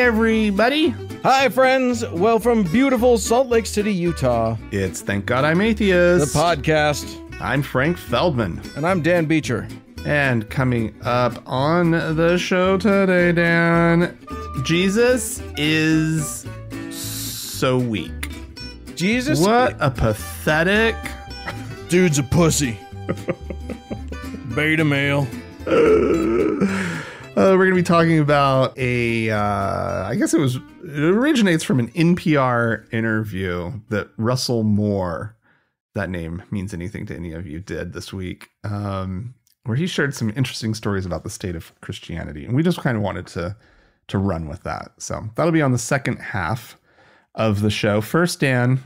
everybody. Hi, friends. Well, from beautiful Salt Lake City, Utah, It's Thank God I'm Atheist. the podcast. I'm Frank Feldman. And I'm Dan Beecher. And coming up on the show today, Dan, Jesus is so weak. Jesus? What a pathetic... Dude's a pussy. Beta male. We're going to be talking about I guess it originates from an NPR interview that Russell Moore, that name means anything to any of you, did this week, where he shared some interesting stories about the state of Christianity. And we just kind of wanted to run with that. So that'll be on the second half of the show. First, Dan,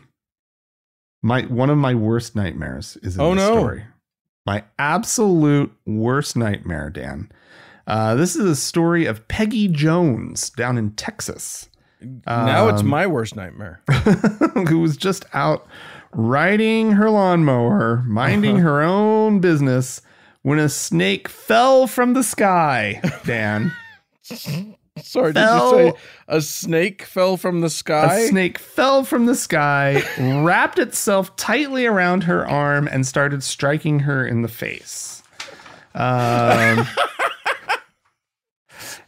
one of my worst nightmares is in this story. My absolute worst nightmare, Dan. This is a story of Peggy Jones down in Texas. Now it's my worst nightmare. Who was just out riding her lawnmower, minding her own business, when a snake fell from the sky, Dan. Sorry, did you say a snake fell from the sky? A snake fell from the sky, wrapped itself tightly around her arm, and started striking her in the face.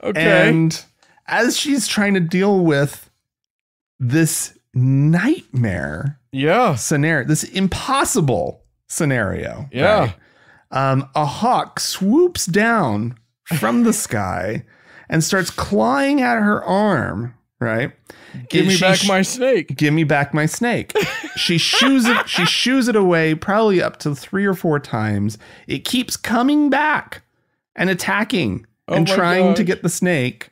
Okay. And as she's trying to deal with this nightmare scenario, this impossible scenario, right? A hawk swoops down from the sky and starts clawing at her arm, right? Give me back my snake. Give me back my snake. She shoos it away probably up to 3 or 4 times. It keeps coming back and attacking and trying to get the snake.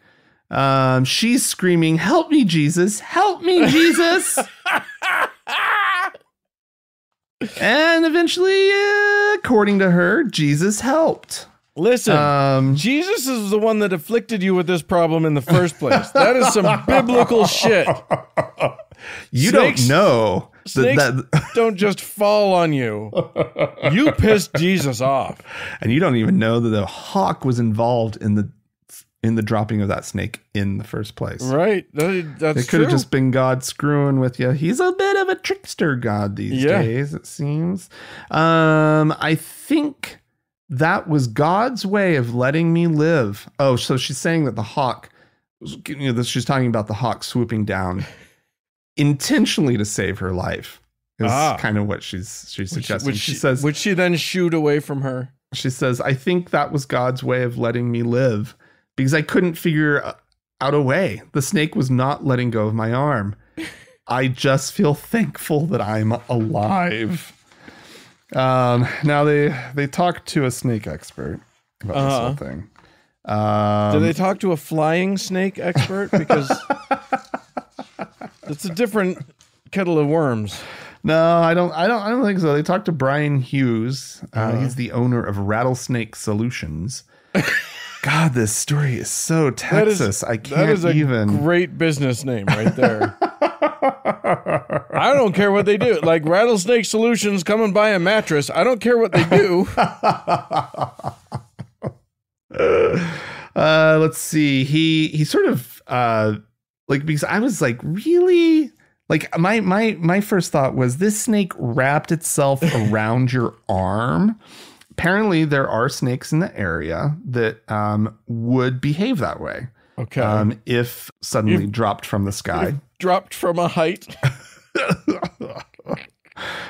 She's screaming, "Help me, Jesus! Help me, Jesus!" And eventually, according to her, Jesus helped. Listen, Jesus is the one that afflicted you with this problem in the first place. That is some biblical shit. Don't know. Snakes don't just fall on you. You pissed Jesus off. And you don't even know that the hawk was involved in the dropping of that snake in the first place. Right. That's It could have just been God screwing with you. He's a bit of a trickster God these days, it seems. I think that was God's way of letting me live. Oh, so she's saying that the hawk, she's talking about the hawk swooping down intentionally to save her life is kind of what she's suggesting. She says, would she then shoot away from her? She says, I think that was God's way of letting me live because I couldn't figure out a way. The snake was not letting go of my arm. I just feel thankful that I'm alive. Now they talked to a snake expert about this whole thing. Did they talk to a flying snake expert? Because it's a different kettle of worms. No, I don't think so. They talked to Brian Hughes. He's the owner of Rattlesnake Solutions. God, this story is so Texas. I can't even. That is a great business name right there. I don't care what they do. Like Rattlesnake Solutions, come and buy a mattress. I don't care what they do. Let's see. He sort of because I was like, really? Like my first thought was this snake wrapped itself around your arm. Apparently there are snakes in the area that would behave that way. Okay. If suddenly dropped from the sky. Dropped from a height.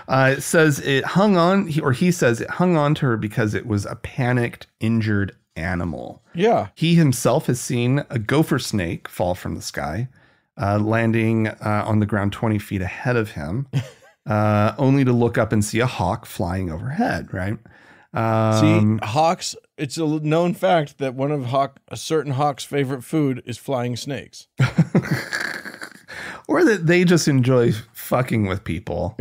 It says it hung on, he says it hung on to her because it was a panicked, injured animal. Yeah. He himself has seen a gopher snake fall from the sky, landing on the ground 20 feet ahead of him, only to look up and see a hawk flying overhead, right? See, hawks, it's a known fact that one of a certain hawk's favorite food is flying snakes. Or that they just enjoy fucking with people.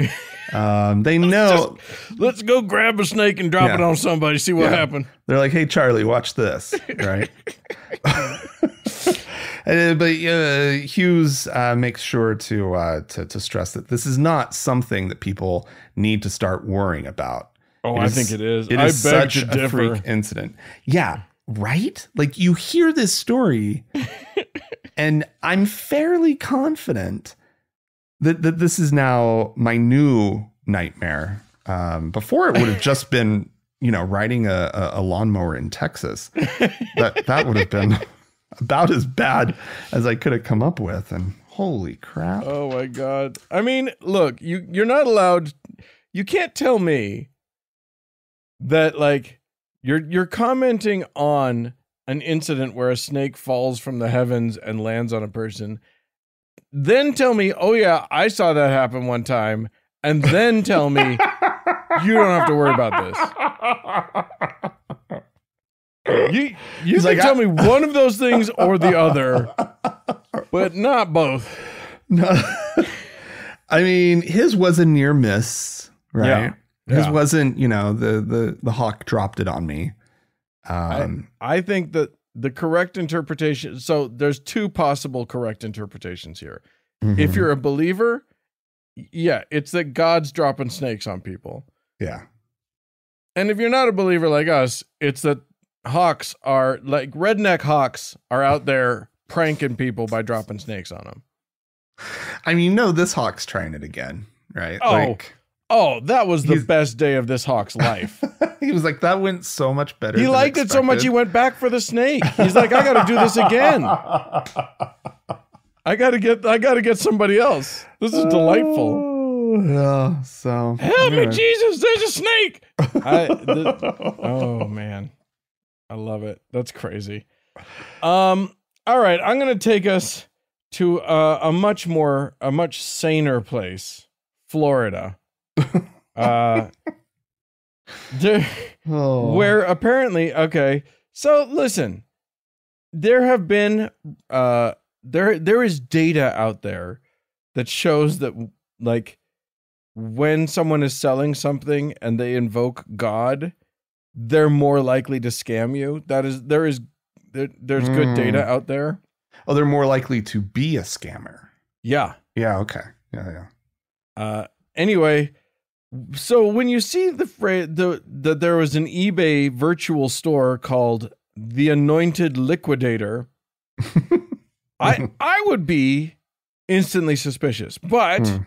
They know. Let's go grab a snake and drop it on somebody, see what happened. They're like, hey, Charlie, watch this, right? But Hughes makes sure to stress that this is not something that people need to start worrying about. Oh, I think it is. It is such a freak incident. Yeah, right? Like you hear this story And I'm fairly confident that this is now my new nightmare. Before it would have just been, riding a lawnmower in Texas. That would have been about as bad as I could have come up with. And holy crap. Oh my God. I mean, look, you're not allowed. You can't tell me that like you're commenting on an incident where a snake falls from the heavens and lands on a person. Then tell me, oh yeah, I saw that happen one time. And then tell me you don't have to worry about this. You can tell me one of those things or the other, but not both. No. I mean, his was a near miss, right? Yeah. His wasn't, the hawk dropped it on me. I think that the correct interpretation, so there's two possible correct interpretations here. Mm-hmm. If you're a believer, yeah, it's that God's dropping snakes on people. Yeah. And if you're not a believer like us, it's that hawks are like redneck hawks are out there pranking people by dropping snakes on them. I mean, this hawk's trying it again, right? That was the best day of this hawk's life. He was like, that went so much better. He liked it so much he went back for the snake. He's like, I got to do this again. I got to get somebody else. This is delightful. Yeah. So help me, Jesus! There's a snake. Oh man, I love it. That's crazy. All right, I'm gonna take us to a much saner place, Florida. Where apparently, okay. So listen, there have been there is data out there that shows that like when someone is selling something and they invoke God, they're more likely to scam you. There's good data out there. Oh, they're more likely to be a scammer. Yeah. Yeah. Okay. Yeah. Anyway, so when you see the phrase that there was an eBay virtual store called the Anointed Liquidator, I would be instantly suspicious, but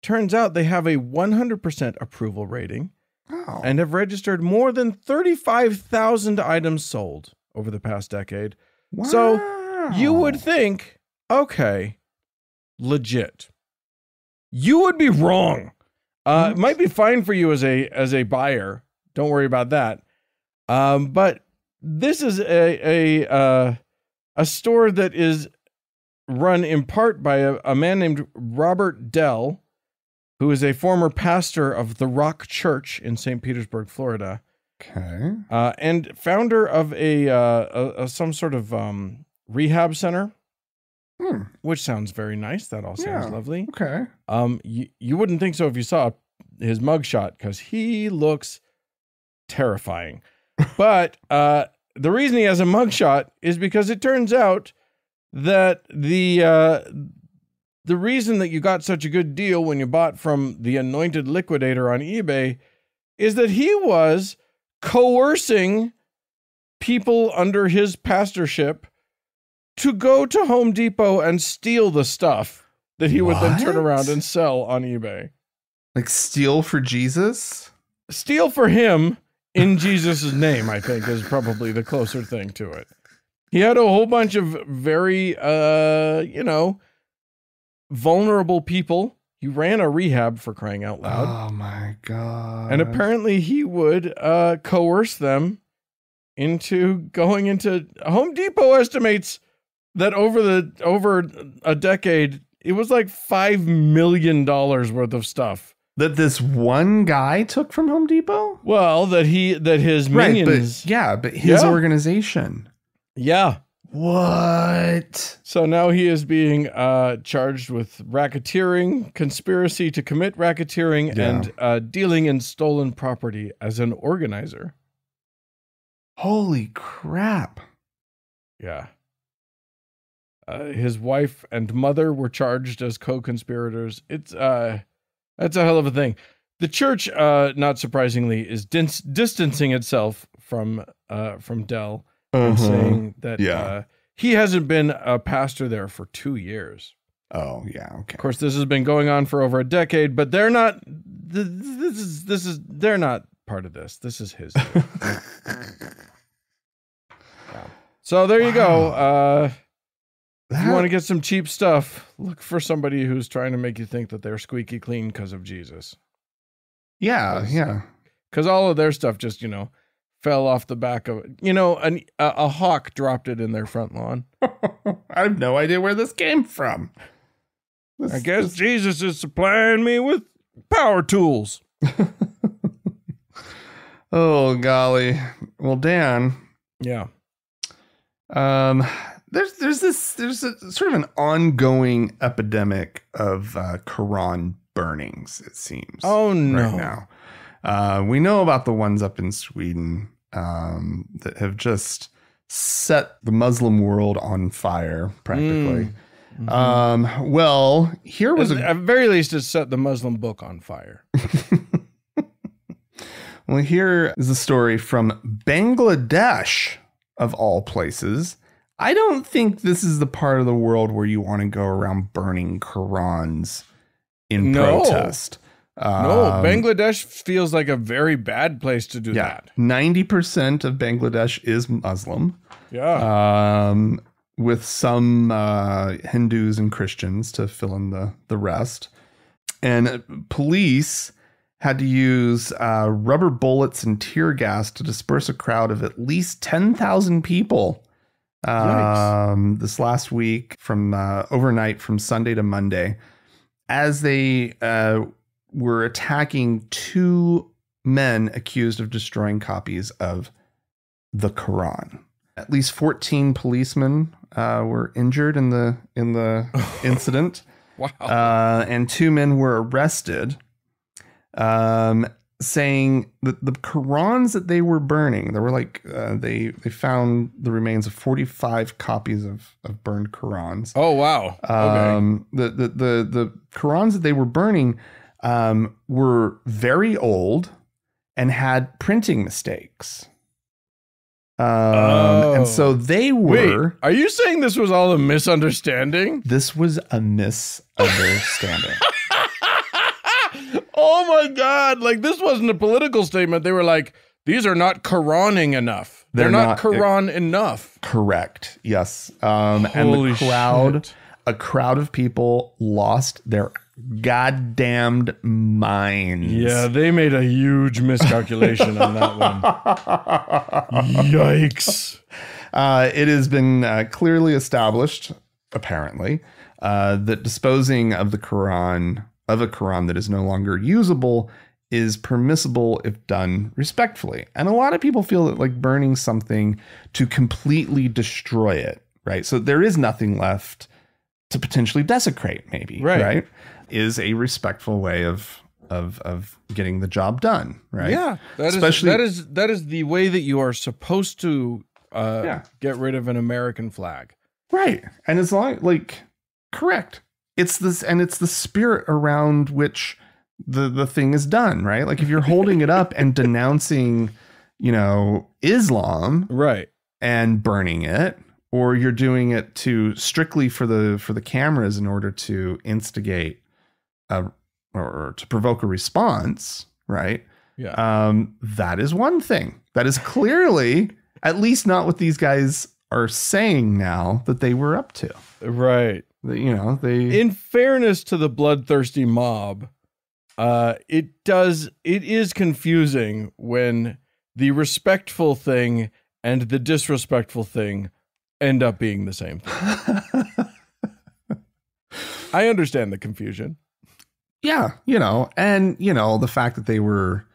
turns out they have a 100% approval rating and have registered more than 35,000 items sold over the past decade. Wow. So you would think, okay, legit. You would be wrong. It might be fine for you as a buyer. Don't worry about that. But this is a store that is run in part by a man named Robert Dell, who is a former pastor of the Rock Church in St. Petersburg, Florida. Okay. And founder of a some sort of rehab center. Which sounds very nice. That all sounds lovely. Okay. You wouldn't think so if you saw his mugshot, because he looks terrifying. But the reason he has a mugshot is because it turns out that the reason that you got such a good deal when you bought from the Anointed Liquidator on eBay is that he was coercing people under his pastorship to go to Home Depot and steal the stuff that he would then turn around and sell on eBay. Like steal for Jesus? Steal for him in Jesus' name, I think, is probably the closer thing to it. He had a whole bunch of very, vulnerable people. He ran a rehab, for crying out loud. Oh my God. And apparently he would coerce them into going into Home Depot estimates that over a decade, it was like $5 million worth of stuff that this one guy took from Home Depot. Well, that his minions, but his organization. Yeah. What? So now he is being charged with racketeering, conspiracy to commit racketeering, and dealing in stolen property as an organizer. Holy crap. Yeah. His wife and mother were charged as co-conspirators. It's that's a hell of a thing. The church, not surprisingly, is distancing itself from Dell and saying that He hasn't been a pastor there for 2 years. Oh, yeah, okay. Of course, this has been going on for over a decade, but they're not. They're not part of this. This is his. Yeah. So there you go. If you want to get some cheap stuff, look for somebody who's trying to make you think that they're squeaky clean because of Jesus. Yeah. Because all of their stuff just, fell off the back of it. A hawk dropped it in their front lawn. I have no idea where this came from. I guess Jesus is supplying me with power tools. Oh, golly. Well, Dan. Yeah. There's a sort of an ongoing epidemic of Quran burnings, it seems. Oh, no. Right now. We know about the ones up in Sweden that have just set the Muslim world on fire, practically. Mm-hmm. Well, here was at very least it set the Muslim book on fire. Well, here is a story from Bangladesh, of all places. I don't think this is the part of the world where you want to go around burning Qurans in protest. No, Bangladesh feels like a very bad place to do that. 90% of Bangladesh is Muslim. Yeah. With some Hindus and Christians to fill in the rest. And police had to use rubber bullets and tear gas to disperse a crowd of at least 10,000 people this last week from overnight from Sunday to Monday as they were attacking two men accused of destroying copies of the Quran. At least 14 policemen were injured in the incident. Wow. And two men were arrested, saying that the Qurans that they were burning, there were they found the remains of 45 copies of burned Qurans. Oh, wow. Okay. The Qurans that they were burning were very old and had printing mistakes. And so they were. Wait, are you saying this was all a misunderstanding? This was a misunderstanding. Oh my God. Like, this wasn't a political statement. They were like, these are not Quraning enough. They're not Quran enough. Correct. Yes. And a crowd of people lost their goddamned minds. Yeah, they made a huge miscalculation on that one. Yikes. It has been clearly established, apparently, that disposing of a Quran that is no longer usable is permissible if done respectfully. And a lot of people feel that like burning something to completely destroy it, right? So there is nothing left to potentially desecrate, maybe, right? Is a respectful way of getting the job done, right? Yeah, that is the way that you are supposed to get rid of an American flag, right? And it's correct. It's this, and it's the spirit around which the thing is done, right? Like if you're holding it up and denouncing, Islam, right, and burning it, or you're doing it strictly for the cameras in order to instigate or to provoke a response, right? Yeah. That is one thing. That is clearly at least not what these guys are saying now that they were up to. Right. In fairness to the bloodthirsty mob, it is confusing when the respectful thing and the disrespectful thing end up being the same thing. I understand the confusion. Yeah, and the fact that they were,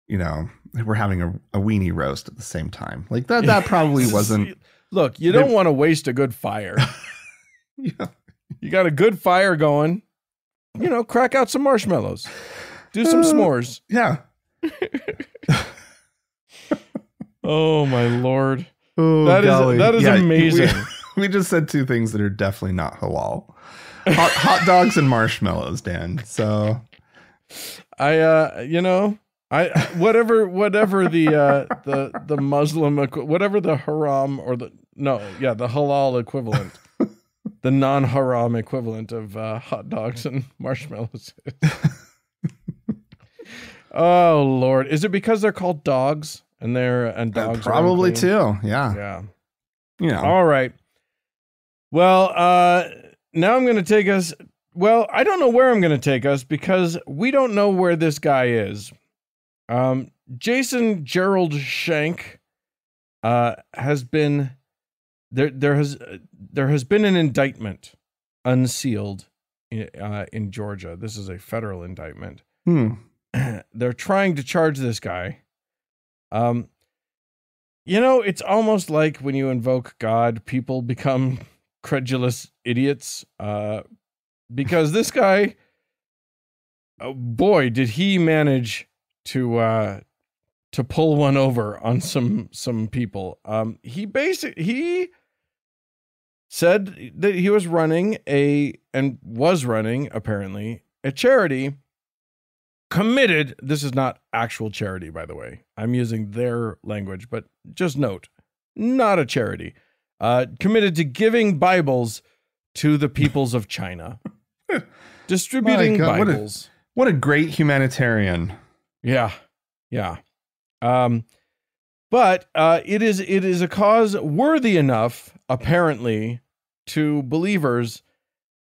we're having a weenie roast at the same time. Like that probably wasn't. Look, you don't want to waste a good fire. Yeah. You got a good fire going, crack out some marshmallows, do some s'mores. Yeah. Oh my Lord. Oh, that is amazing. We just said two things that are definitely not halal. Hot dogs and marshmallows, Dan. So whatever the Muslim, whatever the haram or the the halal equivalent. The non-haram equivalent of hot dogs and marshmallows. Oh, Lord. Is it because they're called dogs? And dogs probably too. Yeah. Yeah. Yeah. All right. Well, now I'm going to take us. Well, I don't know where I'm going to take us because we don't know where this guy is. Jason Gerald Shank has been there has been an indictment unsealed in Georgia. This is a federal indictment. They're trying to charge this guy. It's almost like when you invoke God, people become credulous idiots. Because this guy, oh boy, did he manage to pull one over on some people. He said that he was running apparently a charity committed. This is not actual charity, by the way. I'm using their language, but just note, not a charity. Committed to giving Bibles to the peoples of China. Distributing Bibles. What a great humanitarian. Yeah. But it is a cause worthy enough, apparently, to believers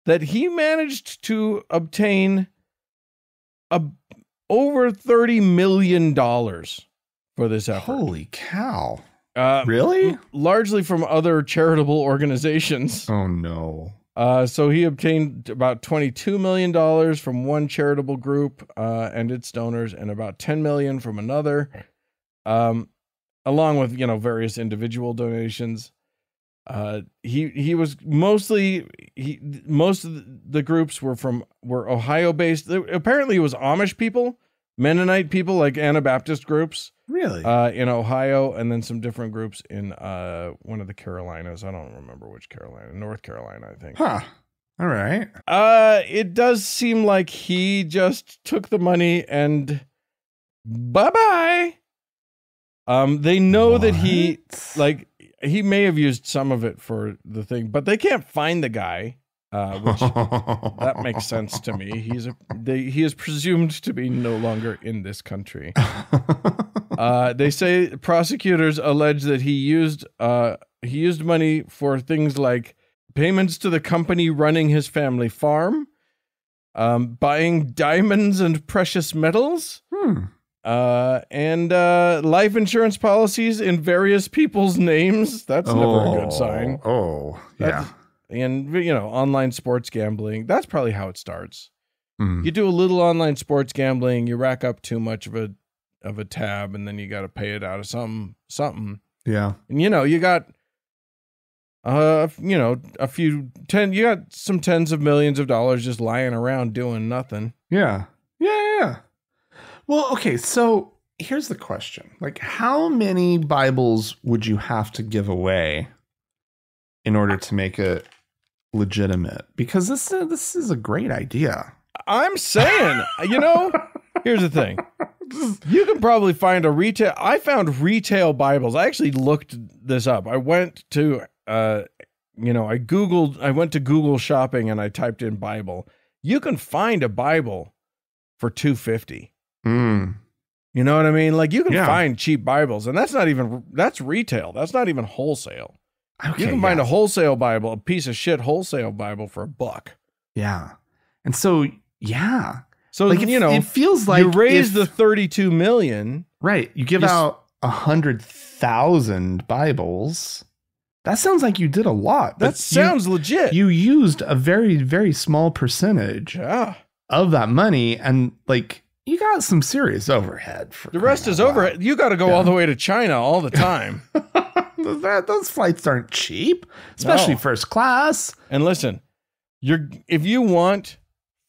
that he managed to obtain over $30 million for this effort. Holy cow. Really? Largely from other charitable organizations. Oh, no. So he obtained about $22 million from one charitable group and its donors, and about $10 million from another, along with various individual donations. Most of the groups were Ohio based. Apparently, it was Amish people, Mennonite people, like Anabaptist groups. Really? In Ohio, and then some different groups in one of the Carolinas. I don't remember which Carolina. North Carolina, I think. Huh. All right. It does seem like he just took the money and bye-bye. They know that he may have used some of it for the thing, but they can't find the guy. Which that makes sense to me. He is presumed to be no longer in this country. They say prosecutors allege that he used money for things like payments to the company running his family farm, buying diamonds and precious metals, and life insurance policies in various people's names. That's never a good sign. Oh, yeah. And, online sports gambling, that's probably how it starts. You do a little online sports gambling, you rack up too much of a tab, and then you got to pay it out of something. Yeah. And, you got, you got some tens of millions of dollars just lying around doing nothing. Yeah. Yeah. Well, okay. So here's the question. Like, how many Bibles would you have to give away in order to make it legitimate? Because this is a great idea. I'm saying, here's the thing. You can probably find I found retail Bibles. I actually looked this up. I went to, I went to Google Shopping and I typed in Bible. You can find a Bible for $250. You know what I mean? Like, you can find cheap Bibles, and that's retail. That's not even wholesale. Okay, you can find a wholesale Bible, a piece of shit wholesale Bible for $1. Yeah. And so, yeah. So, like, it feels like you raise the 32 million. Right. You give out 100,000 Bibles. That sounds like you did a lot. That sounds legit. You used a very, very small percentage of that money, and like, you got some serious overhead. The rest is overhead. You got to go all the way to China all the time. Those flights aren't cheap, especially first class. And listen, if you want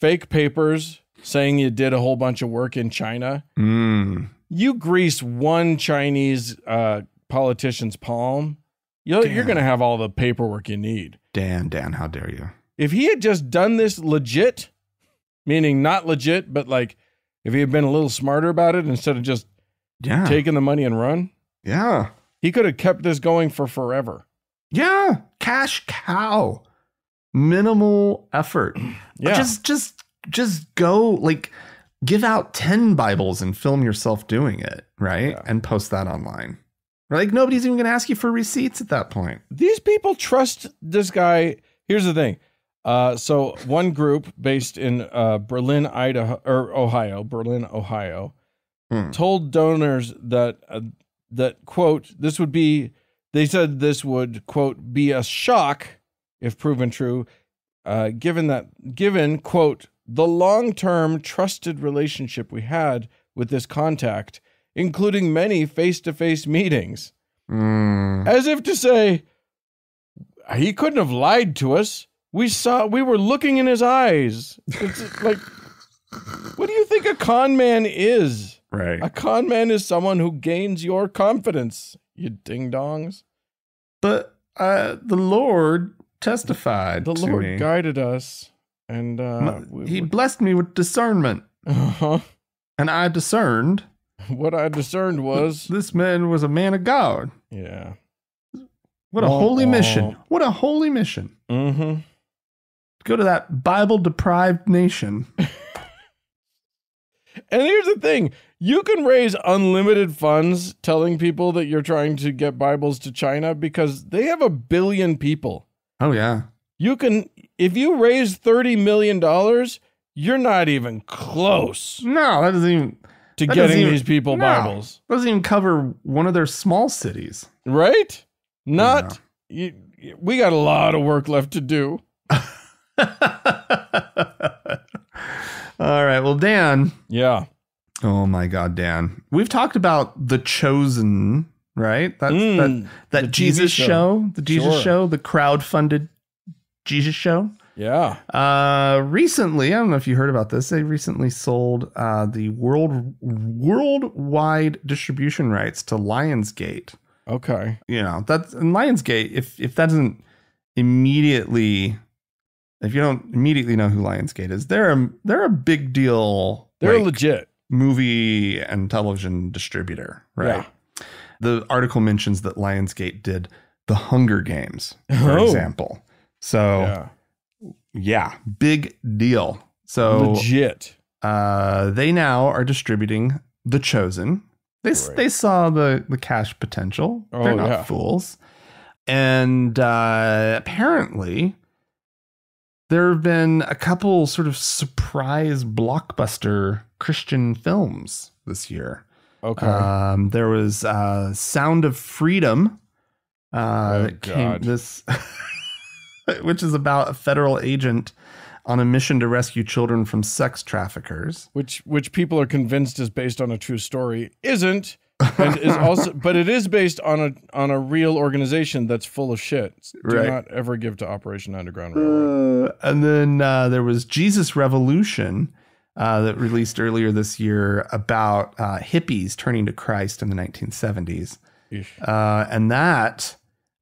fake papers saying you did a whole bunch of work in China, you grease one Chinese politician's palm, you're going to have all the paperwork you need. Dan, how dare you? If he had just done this legit, meaning not legit, but like if he had been a little smarter about it instead of just taking the money and run. Yeah. He could have kept this going for forever. Yeah, cash cow. Minimal effort. Yeah. Just go, like, give out 10 Bibles and film yourself doing it, right? Yeah. And post that online. Like, nobody's even going to ask you for receipts at that point. These people trust this guy. Here's the thing. So one group based in Berlin, Ohio, told donors that, quote, they said this would, quote, be a shock if proven true, given, quote, the long-term trusted relationship we had with this contact, including many face-to-face meetings. As if to say, he couldn't have lied to us. We were looking in his eyes. It's like, what do you think a con man is? Right. A con man is someone who gains your confidence, you ding-dongs. But the Lord testified The to Lord me. guided us, and He blessed me with discernment. And I discerned. What I discerned was This man was a man of God. yeah. What a holy mission. What a holy mission. Mm-hmm. Go to that Bible-deprived nation. And here's the thing. You can raise unlimited funds telling people that you're trying to get Bibles to China because they have 1 billion people. Oh, yeah. You can, if you raise $30 million, you're not even close No, that doesn't even... to that getting doesn't even- these people no, Bibles. Doesn't even cover one of their small cities. Right? Not, we got a lot of work left to do. All right. Well, Dan. Yeah. Oh my God, Dan. We've talked about The Chosen, right? That's that Jesus show, the Jesus show, the crowd-funded Jesus show. Yeah. Recently, I don't know if you heard about this. They recently sold the worldwide distribution rights to Lionsgate. Okay. You know, that's and Lionsgate. If that doesn't immediately, if you don't immediately know who Lionsgate is, they're a big deal. They're like, legit movie and television distributor, right? Yeah. The article mentions that Lionsgate did The Hunger Games, for example. So, yeah, big deal. So legit. They now are distributing The Chosen. They saw the cash potential. They're not fools. And apparently there have been a couple sort of surprise blockbuster Christian films this year. Okay. There was Sound of Freedom. Which is about a federal agent on a mission to rescue children from sex traffickers. Which people are convinced is based on a true story. Isn't. And is also, but it is based on a real organization that's full of shit. Do not ever give to Operation Underground Railroad. And then there was Jesus Revolution that released earlier this year about hippies turning to Christ in the 1970s. And that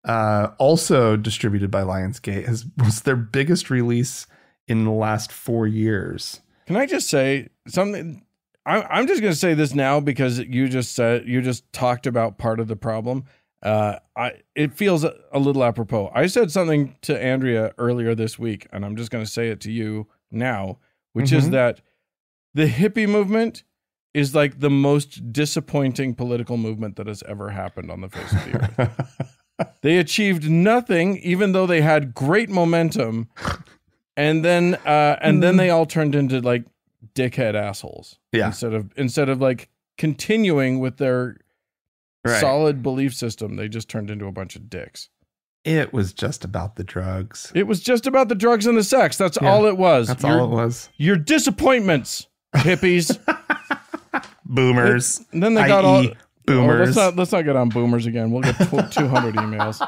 also distributed by Lionsgate was their biggest release in the last 4 years. Can I just say something? I'm just going to say this now because you just talked about part of the problem. It feels a little apropos. I said something to Andrea earlier this week, and I'm just going to say it to you now, which is that the hippie movement is like the most disappointing political movement that has ever happened on the face of the earth. They achieved nothing, even though they had great momentum, and then they all turned into like dickhead assholes. Yeah. Instead of like continuing with their solid belief system, they just turned into a bunch of dicks. It was just about the drugs. It was just about the drugs and the sex. That's all it was. That's all it was. Your disappointments, hippies. Boomers. And then they got all boomers. Let's not get on boomers again. We'll get 200 emails.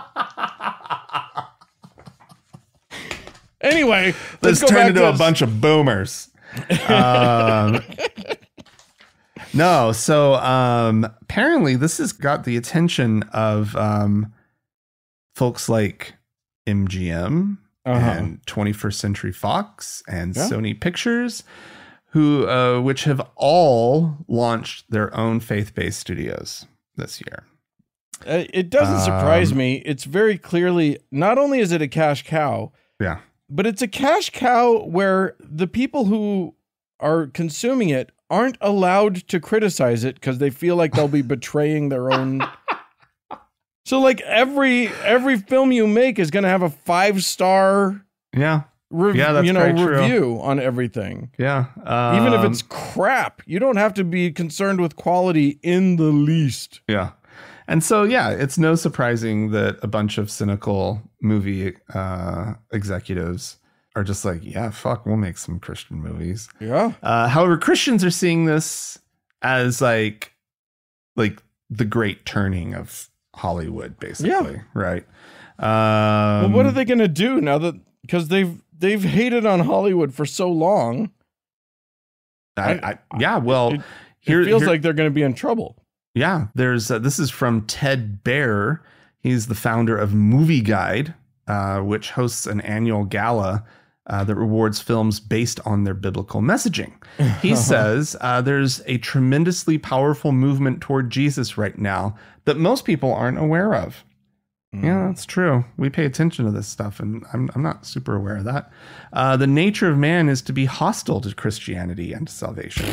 Anyway, let's turn into a bunch of boomers. No, so apparently this has got the attention of folks like MGM and 21st Century Fox and Sony Pictures, which have all launched their own faith-based studios this year. It doesn't surprise me. It's very clearly, not only is it a cash cow, Yeah. but it's a cash cow where the people who are consuming it aren't allowed to criticize it because they feel like they'll be betraying their own. So like every film you make is going to have a 5-star Yeah. That's review on everything. Yeah. Even if it's crap, you don't have to be concerned with quality in the least. Yeah. And so, yeah, it's no surprising that a bunch of cynical movie executives are just like, yeah, fuck, we'll make some Christian movies. Yeah. However, Christians are seeing this as like the great turning of Hollywood, basically. Yeah. Right. Well, what are they going to do now that, because they've hated on Hollywood for so long? It feels like they're going to be in trouble. Yeah, there's this is from Ted Baer. He's the founder of Movie Guide, which hosts an annual gala that rewards films based on their biblical messaging. He says there's a tremendously powerful movement toward Jesus right now that most people aren't aware of. Yeah, that's true. We pay attention to this stuff, and I'm not super aware of that. The nature of man is to be hostile to Christianity and to salvation.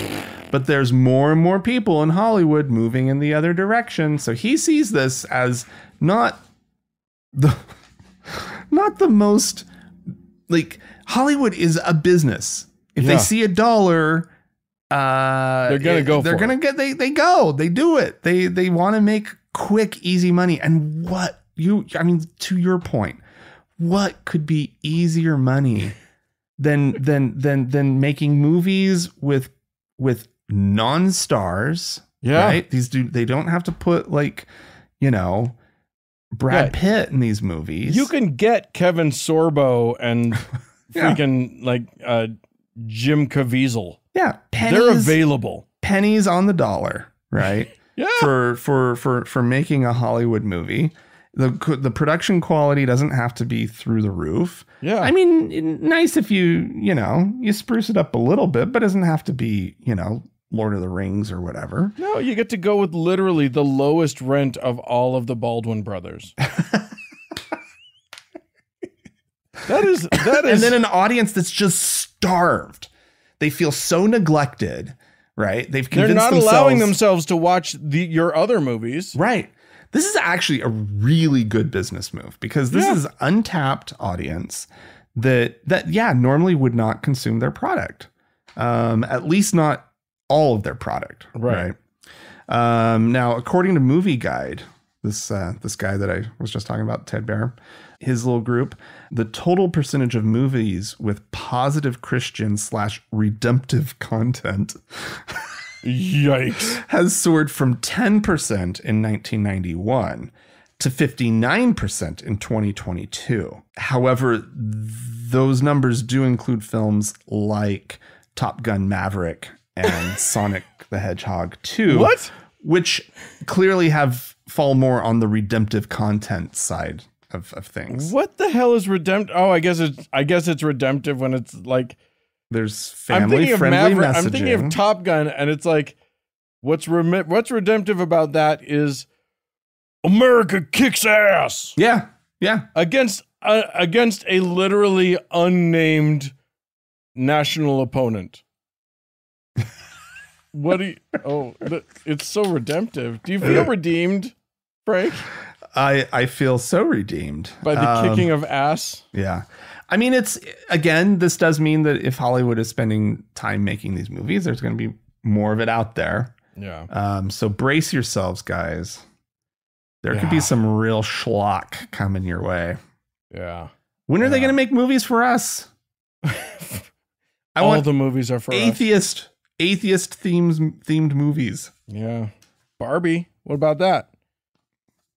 But there's more and more people in Hollywood moving in the other direction. So he sees this as not the most, like, Hollywood is a business. If they see $1, they're gonna go. They're gonna get. They go. They do it. They want to make quick, easy money. And to your point, what could be easier money than making movies with non-stars? Yeah. Right? They don't have to put Brad Pitt in these movies. You can get Kevin Sorbo and freaking Jim Caviezel. Yeah. They're available. Pennies on the dollar, right? Yeah. For making a Hollywood movie. The production quality doesn't have to be through the roof. Yeah. I mean, nice if you spruce it up a little bit, but it doesn't have to be, Lord of the Rings or whatever. No, you get to go with literally the lowest rent of all of the Baldwin brothers. That is. And then an audience that's just starved. They feel so neglected, right? They're not allowing themselves to watch your other movies. Right. This is actually a really good business move because this is untapped audience that normally would not consume their product. At least not all of their product. Right. Now, according to Movie Guide, this guy that I was just talking about, Ted Baer, his little group, the total percentage of movies with positive Christian/redemptive content yikes has soared from 10% in 1991 to 59% in 2022. However, those numbers do include films like Top Gun Maverick and Sonic the Hedgehog 2. What? Which clearly fall more on the redemptive content side of things. What the hell is redemptive? Oh, I guess it's redemptive when it's like there's family-friendly messaging. I'm thinking of Top Gun, and it's like, what's redemptive about that is America kicks ass. Yeah. Against a literally unnamed national opponent. What do you? Oh, it's so redemptive. Do you feel redeemed, Frank? I feel so redeemed by the kicking of ass. Yeah. I mean, this does mean that if Hollywood is spending time making these movies, there's going to be more of it out there. Yeah. So brace yourselves, guys. There could be some real schlock coming your way. Yeah. When are they going to make movies for us? All the movies are for atheist themed movies. Yeah. Barbie. What about that?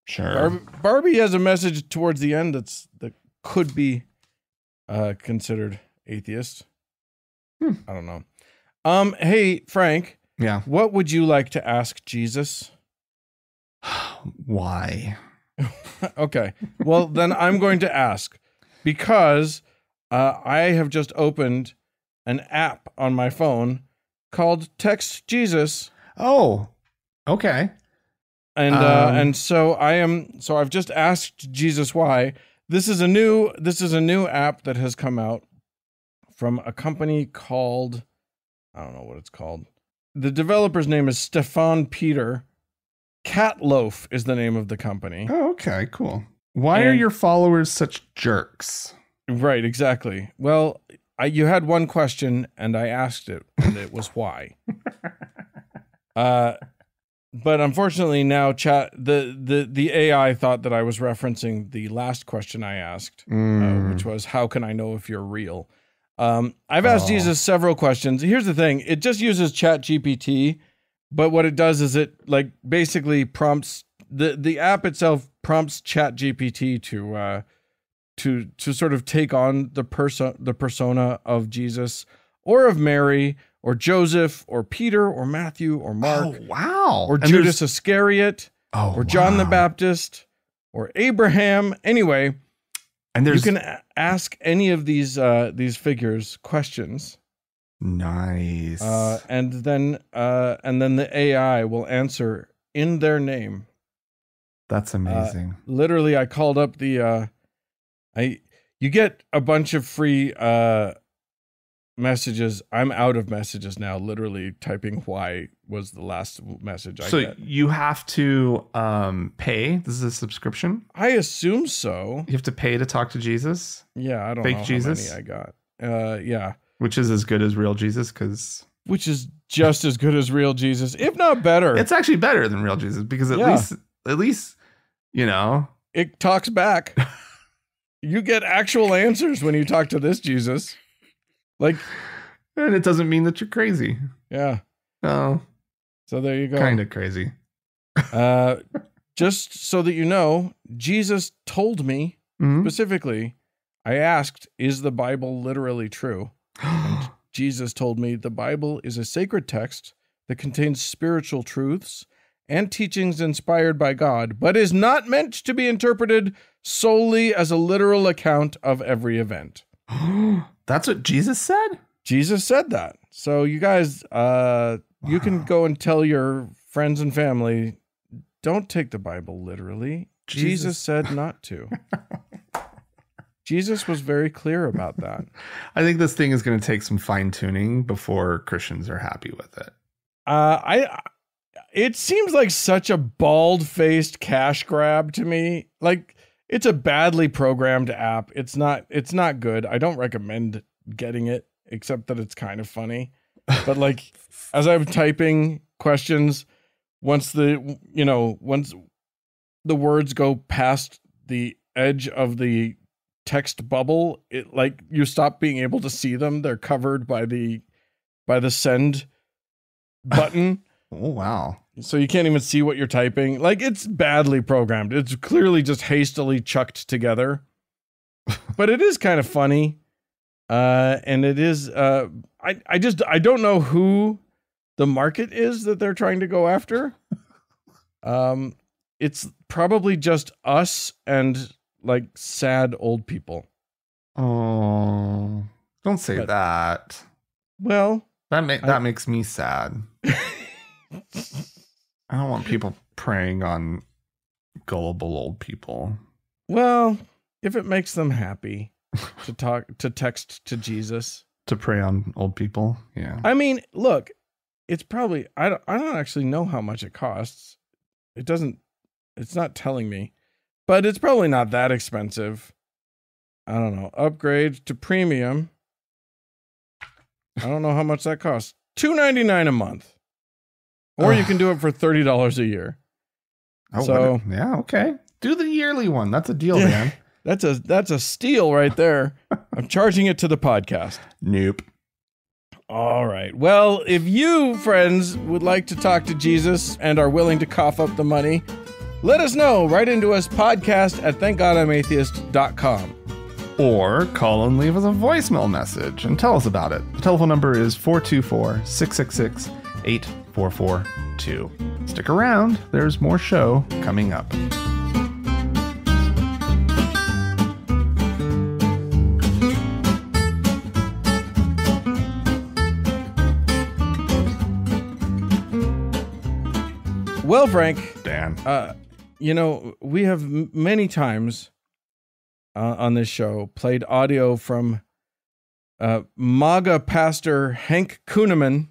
Sure. Barbie has a message towards the end that could be considered atheist. I don't know. Hey, Frank. Yeah. What would you like to ask Jesus? Why? Okay. Well, then I'm going to ask because I have just opened an app on my phone called Text Jesus. Oh, okay. And so I've just asked Jesus why. This is a new app that has come out from a company called, I don't know what it's called. The developer's name is Stefan Peter. Catloaf is the name of the company. Oh, okay, cool. Why are your followers such jerks? Right, exactly. Well, you had one question, and I asked it, and it was why. But unfortunately, now the AI thought that I was referencing the last question I asked, which was, "How can I know if you're real?" I've asked Jesus several questions. Here's the thing: it just uses ChatGPT, but what it does is it basically prompts the app itself prompts ChatGPT to sort of take on the persona of Jesus or of Mary or Joseph or Peter or Matthew or Mark. Oh, wow. Or Judas Iscariot or John the Baptist or Abraham. Anyway, and you can ask any of these figures questions. Nice. And then the AI will answer in their name. That's amazing. Literally, I called up you get a bunch of free messages. I'm out of messages now. Literally typing why was the last message I get. So you have to pay. This is a subscription. I assume so. You have to pay to talk to Jesus. Yeah, I don't know Jesus? how many I got. Yeah. Which is as good as real Jesus, which is just as good as real Jesus, if not better. It's actually better than real Jesus because at least it talks back. You get actual answers when you talk to this Jesus. And it doesn't mean that you're crazy. Yeah. Oh. So there you go. Kind of crazy. Just so that you know, Jesus told me specifically, I asked, is the Bible literally true? And Jesus told me the Bible is a sacred text that contains spiritual truths and teachings inspired by God, but is not meant to be interpreted solely as a literal account of every event. That's what Jesus said? Jesus said that. So you guys, you can go and tell your friends and family, don't take the Bible literally. Jesus said not to. Jesus was very clear about that. I think this thing is going to take some fine tuning before Christians are happy with it. It seems like such a bald-faced cash grab to me. It's a badly programmed app. It's not good. I don't recommend getting it, except that it's kind of funny. But as I'm typing questions, once the words go past the edge of the text bubble, it you stop being able to see them. They're covered by the send button. Oh, wow. So you can't even see what you're typing. It's badly programmed. It's clearly just hastily chucked together. But it is kind of funny. And it is I don't know who the market is that they're trying to go after. It's probably just us and sad old people. Oh, don't say that. Well, that makes me sad. I don't want people preying on gullible old people. Well, if it makes them happy to text to Jesus, to prey on old people, yeah. I mean, look, it's probably I don't actually know how much it costs. It's not telling me, but it's probably not that expensive. I don't know. Upgrade to premium. I don't know how much that costs. $2.99 a month. Or you can do it for $30 a year. Oh, so yeah, okay. Do the yearly one. That's a deal, man. That's a steal right there. I'm charging it to the podcast. Nope. All right. Well, if you, friends, would like to talk to Jesus and are willing to cough up the money, let us know. Write into us, podcast@thankgodimatheist.com. Or call and leave us a voicemail message and tell us about it. The telephone number is 424-666-8442. Stick around. There's more show coming up. Well, Frank, Dan, we have many times on this show played audio from MAGA pastor Hank Kuhneman.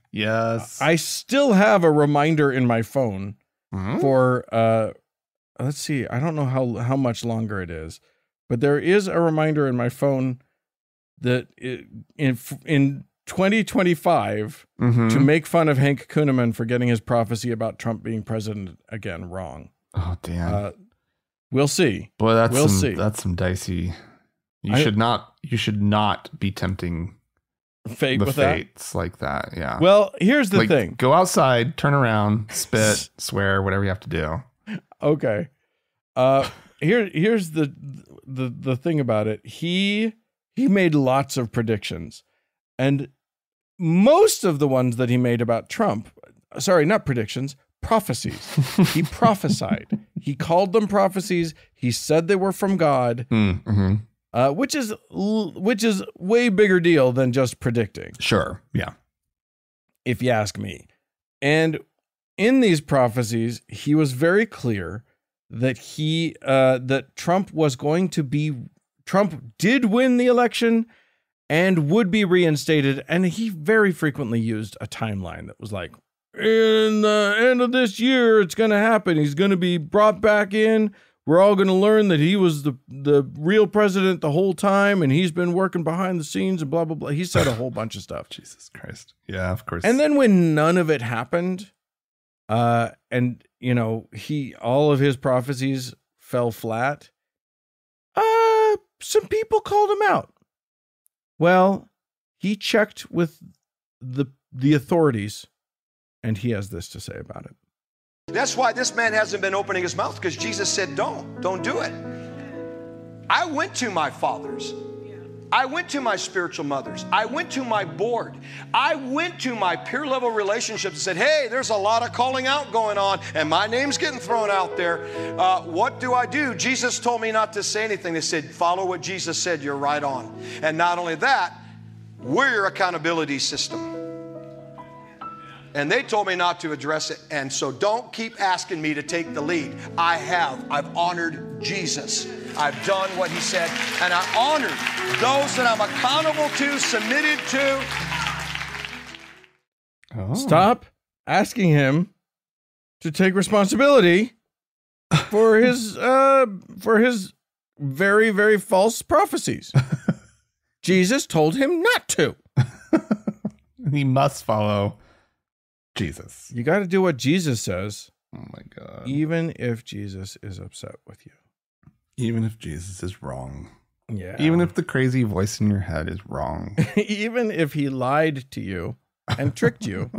Yes. I still have a reminder in my phone for, let's see, I don't know how much longer it is, but there is a reminder in my phone that in 2025 to make fun of Hank Kuhneman for getting his prophecy about Trump being president again wrong. Oh, damn. We'll see. Boy, see. That's some dicey. You should not be tempting fate the with fates like that. Yeah. Well, here's the thing. Go outside, turn around, spit, swear, whatever you have to do. Okay. Here's the thing about it. He made lots of predictions, and most of the ones that he made about Trump, sorry, not predictions, prophecies. He prophesied. He called them prophecies. He said they were from God. Which is way bigger deal than just predicting. Sure. Yeah. If you ask me. And in these prophecies, he was very clear that that Trump did win the election and would be reinstated. And he very frequently used a timeline that was like, in the end of this year, it's going to happen. He's going to be brought back in. We're all going to learn that he was the real president the whole time, and he's been working behind the scenes and blah, blah, blah. He said a whole bunch of stuff. Jesus Christ. Yeah, of course. And then when none of it happened, all of his prophecies fell flat, some people called him out. Well, he checked with the authorities, and he has this to say about it. That's why this man hasn't been opening his mouth, because Jesus said, don't do it. I went to my fathers. I went to my spiritual mothers. I went to my board. I went to my peer level relationships and said, hey, there's a lot of calling out going on and my name's getting thrown out there. What do I do? Jesus told me not to say anything. They said, follow what Jesus said. You're right on. And not only that, we're your accountability system. And they told me not to address it. And so don't keep asking me to take the lead. I have. I've honored Jesus. I've done what he said. And I honored those that I'm accountable to, submitted to. Oh. Stop asking him to take responsibility for his very, very false prophecies. Jesus told him not to. He must follow Jesus. You got to do what Jesus says. Oh my God. Even if Jesus is upset with you. Even if Jesus is wrong. Yeah. Even if the crazy voice in your head is wrong. Even if he lied to you and tricked you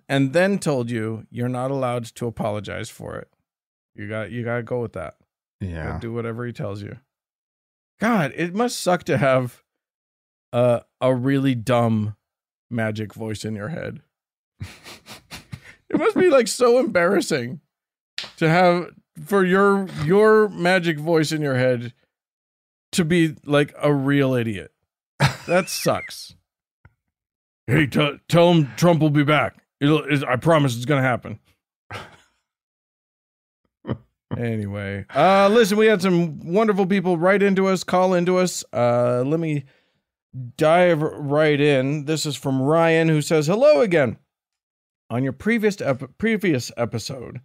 and then told you you're not allowed to apologize for it. You got to go with that. Yeah. Do whatever he tells you. God, it must suck to have a really dumb magic voice in your head. It must be like so embarrassing to have for your magic voice in your head to be like a real idiot. That sucks. Hey, tell him Trump will be back. I promise it's going to happen. Anyway, listen, we had some wonderful people write into us, call into us. Let me dive right in. This is from Ryan, who says, hello again. On your previous episode,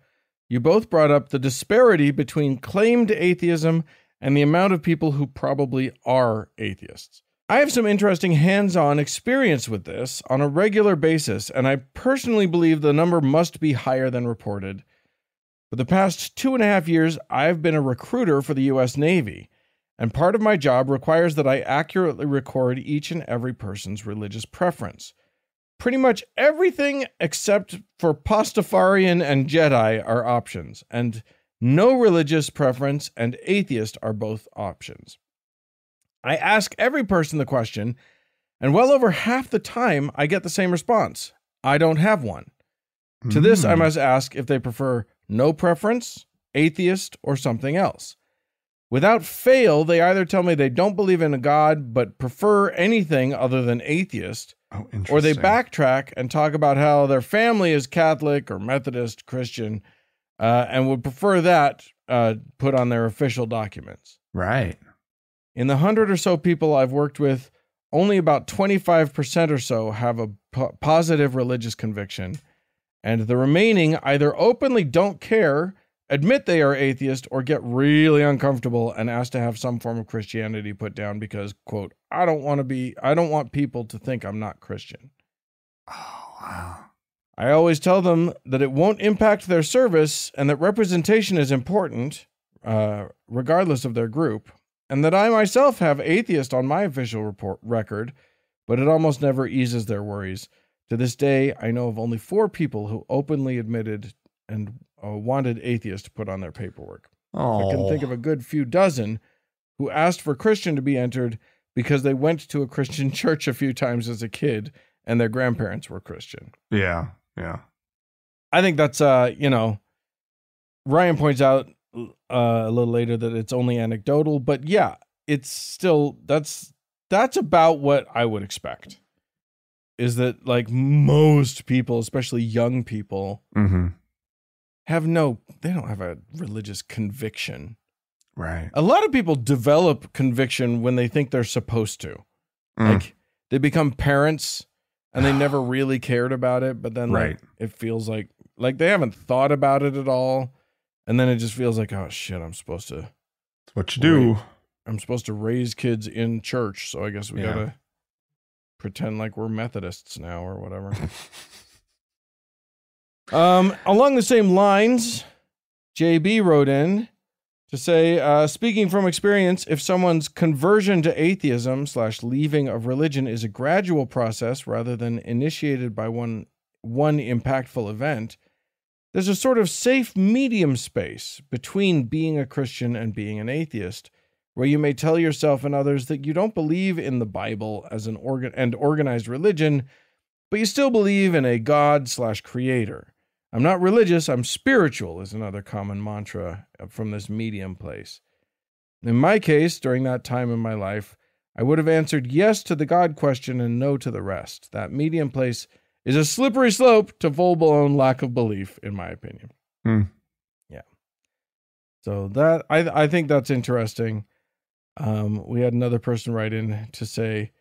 you both brought up the disparity between claimed atheism and the amount of people who probably are atheists. I have some interesting hands-on experience with this on a regular basis, and I personally believe the number must be higher than reported. For the past 2.5 years, I've been a recruiter for the U.S. Navy, and part of my job requires that I accurately record each and every person's religious preference. Pretty much everything except for Pastafarian and Jedi are options, and no religious preference and atheist are both options. I ask every person the question, and well over half the time I get the same response. I don't have one. To this, I must ask if they prefer no preference, atheist, or something else. Without fail, they either tell me they don't believe in a God, but prefer anything other than atheist, Oh, interesting. Or they backtrack and talk about how their family is Catholic or Methodist, Christian, and would prefer that put on their official documents. Right. In the 100 or so people I've worked with, only about 25% or so have a positive religious conviction, and the remaining either openly don't care, admit they are atheist, or get really uncomfortable and ask to have some form of Christianity put down because, quote, I don't want people to think I'm not Christian. Oh, wow. I always tell them that it won't impact their service and that representation is important, regardless of their group, and that I myself have atheist on my official record, but it almost never eases their worries. To this day, I know of only 4 people who openly admitted and wanted atheist put on their paperwork. Oh. I can think of a good few dozen who asked for Christian to be entered because they went to a Christian church a few times as a kid and their grandparents were Christian. Yeah. I think that's, Ryan points out a little later that it's only anecdotal, but yeah, it's still, that's about what I would expect. Is that like most people, especially young people, Mm-hmm. they don't have a religious conviction. Right. A lot of people develop conviction when they think they're supposed to. Like they become parents and they never really cared about it, but then like it feels like they haven't thought about it at all. And then it just feels like, oh shit, I'm supposed to. That's what you do. I'm supposed to raise kids in church, so I guess we gotta pretend like we're Methodists now or whatever. Along the same lines, JB wrote in to say, speaking from experience, if someone's conversion to atheism / leaving of religion is a gradual process rather than initiated by one impactful event, there's a sort of safe medium space between being a Christian and being an atheist, where you may tell yourself and others that you don't believe in the Bible as an organized religion, but you still believe in a God / creator. I'm not religious, I'm spiritual is another common mantra from this medium place. In my case, during that time in my life, I would have answered yes to the God question and no to the rest. That medium place is a slippery slope to full-blown lack of belief, in my opinion. Yeah. So that I think that's interesting. We had another person write in to say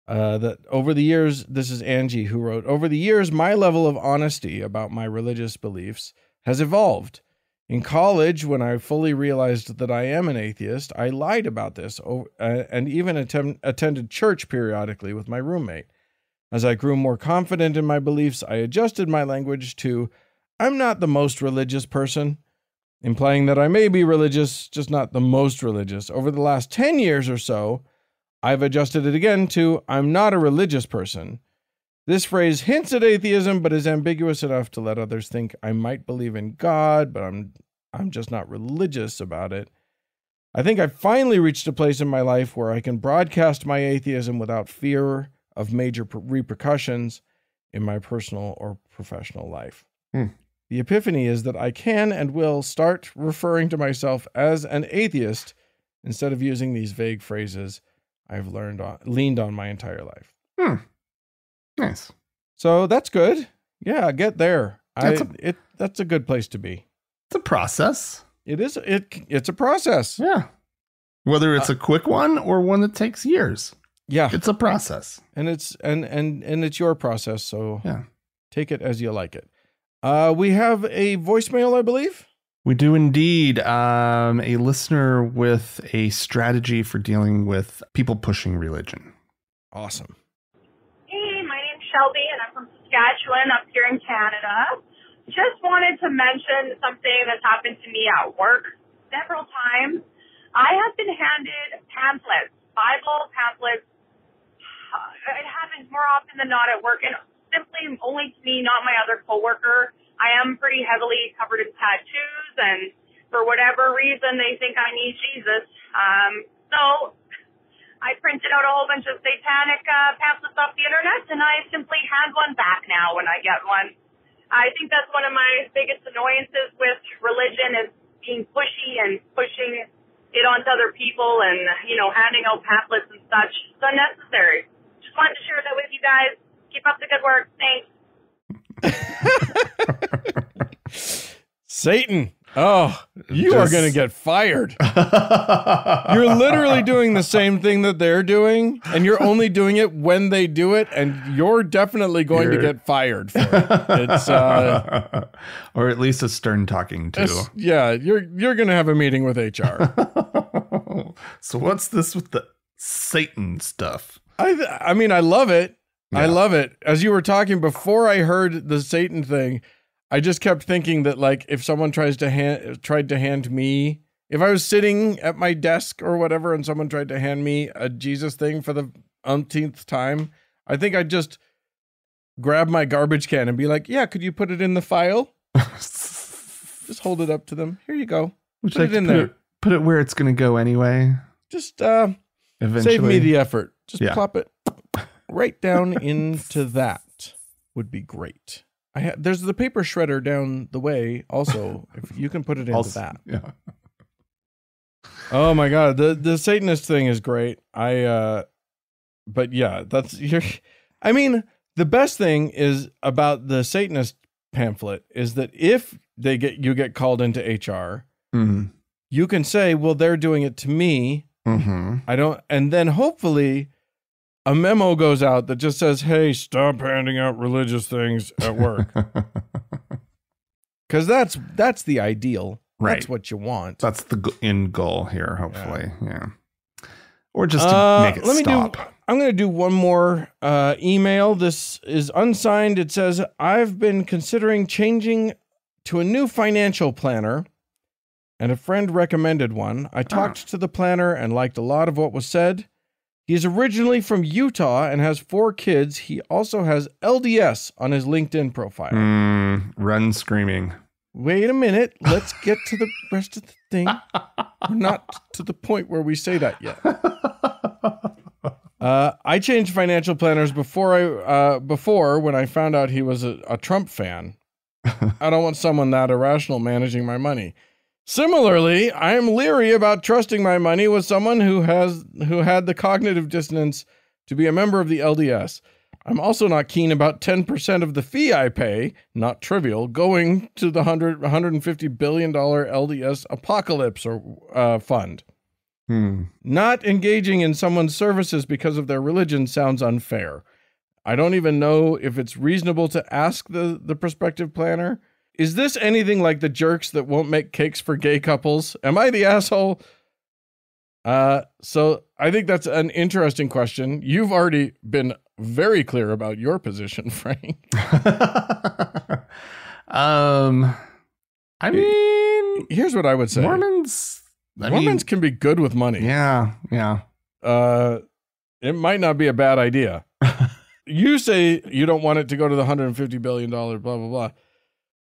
that over the years, this is Angie who wrote, over the years, my level of honesty about my religious beliefs has evolved. In college, when I fully realized that I am an atheist, I lied about this and even attended church periodically with my roommate. As I grew more confident in my beliefs, I adjusted my language to, I'm not the most religious person, implying that I may be religious, just not the most religious. Over the last 10 years or so, I've adjusted it again to, I'm not a religious person. This phrase hints at atheism, but is ambiguous enough to let others think I might believe in God, but I'm just not religious about it. I think I've finally reached a place in my life where I can broadcast my atheism without fear of major repercussions in my personal or professional life. The epiphany is that I can and will start referring to myself as an atheist instead of using these vague phrases I've leaned on my entire life. Nice. So that's good. Yeah, get there. That's a good place to be. It's a process. It is. It's a process. Yeah. Whether it's a quick one or one that takes years. Yeah. It's a process. And it's it's your process, so yeah. Take it as you like it. We have a voicemail, I believe. We do indeed. A listener with a strategy for dealing with people pushing religion. Awesome. Hey, my name's Shelby, and I'm from Saskatchewan up here in Canada. Just wanted to mention something that's happened to me at work several times. I have been handed pamphlets, Bible pamphlets. It happens more often than not at work, and simply only to me, not my other coworker. I am pretty heavily covered in tattoos, and for whatever reason, they think I need Jesus. So I printed out a whole bunch of satanic pamphlets off the internet, and I simply hand one back now when I get one. I think that's one of my biggest annoyances with religion is being pushy and pushing it onto other people and, handing out pamphlets and such. It's unnecessary. Just wanted to share that with you guys. Keep up the good work. Thanks. Satan. Oh, you are going to get fired. You're literally doing the same thing that they're doing, and you're only doing it when they do it, and you're definitely going to get fired for it. It's or at least a stern talking to. Yeah, you're going to have a meeting with HR. So what's this with the Satan stuff? I mean, I love it. Yeah. I love it. As you were talking before I heard the Satan thing, I just kept thinking that, like, if someone tried to hand me, if I was sitting at my desk or whatever and someone tried to hand me a Jesus thing for the umpteenth time, I think I'd just grab my garbage can and be like, yeah, could you put it in the file? Just hold it up to them. Here you go. Put it in there. Put it where it's going to go anyway. Just Eventually. save me the effort. Just plop it right down into that. Would be great. There's the paper shredder down the way also. If you can put it into that. Yeah. Oh my God. The Satanist thing is great. But yeah, I mean, the best thing is about the Satanist pamphlet is that if you get called into HR, mm-hmm. you can say, well, they're doing it to me. Mm-hmm. And then hopefully a memo goes out that just says, hey, stop handing out religious things at work. Because that's the ideal. Right. That's what you want. That's the end goal here, hopefully. Yeah. Or just to make it stop. I'm going to do one more email. This is unsigned. It says, I've been considering changing to a new financial planner, and a friend recommended one. I talked to the planner and liked a lot of what was said. He's originally from Utah and has 4 kids. He also has LDS on his LinkedIn profile. Run screaming. Wait a minute. Let's get to the rest of the thing. We're not to the point where we say that yet. I changed financial planners before when I found out he was a Trump fan. I don't want someone that irrational managing my money. Similarly, I am leery about trusting my money with someone who had the cognitive dissonance to be a member of the LDS. I'm also not keen about 10% of the fee I pay, not trivial, going to the $150 billion LDS apocalypse or fund. Not engaging in someone's services because of their religion sounds unfair. I don't even know if it's reasonable to ask the prospective planner. Is this anything like the jerks that won't make cakes for gay couples? Am I the asshole? So I think that's an interesting question. You've already been very clear about your position, Frank. I mean, here's what I would say. Mormons can be good with money. Yeah. It might not be a bad idea. You say you don't want it to go to the $150 billion, blah, blah, blah.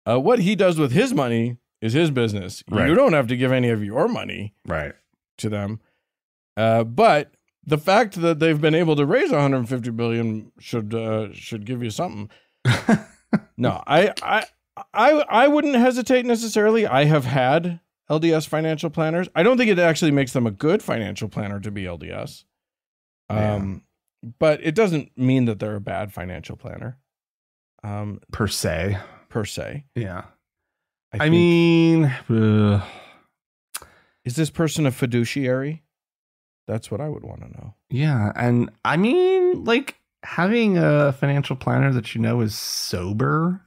What he does with his money is his business. Right. You don't have to give any of your money to them. But the fact that they've been able to raise $150 billion should give you something. No, I wouldn't hesitate necessarily. I have had LDS financial planners. I don't think it actually makes them a good financial planner to be LDS. But it doesn't mean that they're a bad financial planner. Per se. Yeah. I mean, is this person a fiduciary? That's what I would want to know. Yeah. And I mean, like, having a financial planner that you know is sober,